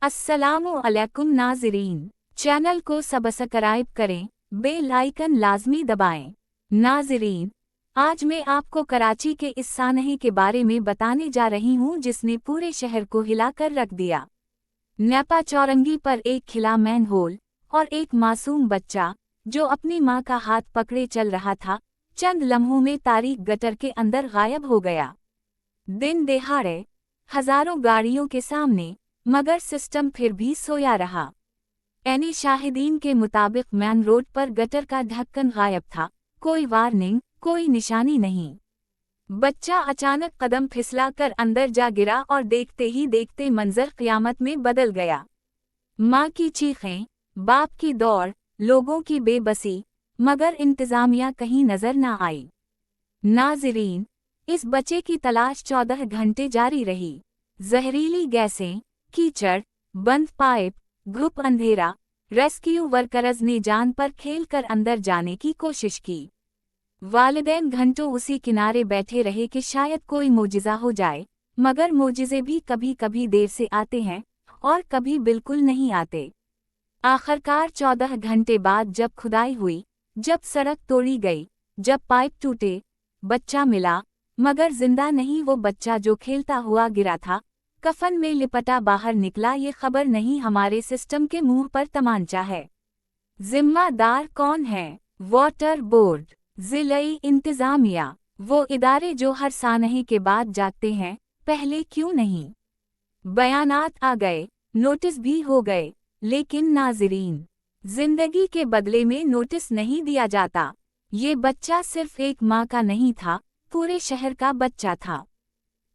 अस्सलामु अलैकुम नाज़रीन, चैनल को सब्सक्राइब करें, बेल आइकन लाजमी दबाएं। नाज़रीन, आज मैं आपको कराची के इस सानहे के बारे में बताने जा रही हूँ जिसने पूरे शहर को हिलाकर रख दिया। नेपा चौरंगी पर एक खिला मैन होल और एक मासूम बच्चा जो अपनी माँ का हाथ पकड़े चल रहा था, चंद लम्हों में तारीक गटर के अंदर गायब हो गया। दिन दहाड़े हजारों गाड़ियों के सामने, मगर सिस्टम फिर भी सोया रहा। एनी शाहिदीन के मुताबिक मैन रोड पर गटर का ढक्कन गायब था, कोई वार्निंग, कोई निशानी नहीं। बच्चा अचानक कदम फिसला कर अंदर जा गिरा और देखते ही देखते मंजर क़यामत में बदल गया। माँ की चीखें, बाप की दौड़, लोगों की बेबसी, मगर इंतज़ामिया कहीं नजर न आई। नाज़रीन, इस बच्चे की तलाश 14 घंटे जारी रही। जहरीली गैसें, कीचड़, बंद पाइप, घुप अंधेरा, रेस्क्यू वर्कर्स ने जान पर खेल कर अंदर जाने की कोशिश की। वालिदैन घंटों उसी किनारे बैठे रहे कि शायद कोई मोजिज़ा हो जाए, मगर मोजिज़े भी कभी कभी देर से आते हैं और कभी बिल्कुल नहीं आते। आखिरकार 14 घंटे बाद जब खुदाई हुई, जब सड़क तोड़ी गई, जब पाइप टूटे, बच्चा मिला, मगर जिंदा नहीं। वो बच्चा जो खेलता हुआ गिरा था, कफन में लिपटा बाहर निकला। ये खबर नहीं, हमारे सिस्टम के मुंह पर तमांचा है। जिम्मेदार कौन है? वाटर बोर्ड, जिलाई इंतजामिया, वो इदारे जो हर सानहे के बाद जागते हैं, पहले क्यों नहीं? बयानात आ गए, नोटिस भी हो गए, लेकिन नाज़रीन, जिंदगी के बदले में नोटिस नहीं दिया जाता। ये बच्चा सिर्फ एक माँ का नहीं था, पूरे शहर का बच्चा था।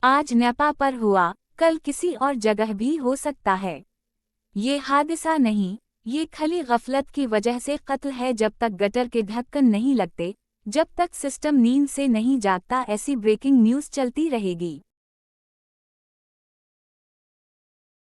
आज नेपा पर हुआ, कल किसी और जगह भी हो सकता है। ये हादसा नहीं, ये खली गफलत की वजह से कत्ल है। जब तक गटर के ढक्कन नहीं लगते, जब तक सिस्टम नींद से नहीं जागता, ऐसी ब्रेकिंग न्यूज़ चलती रहेगी।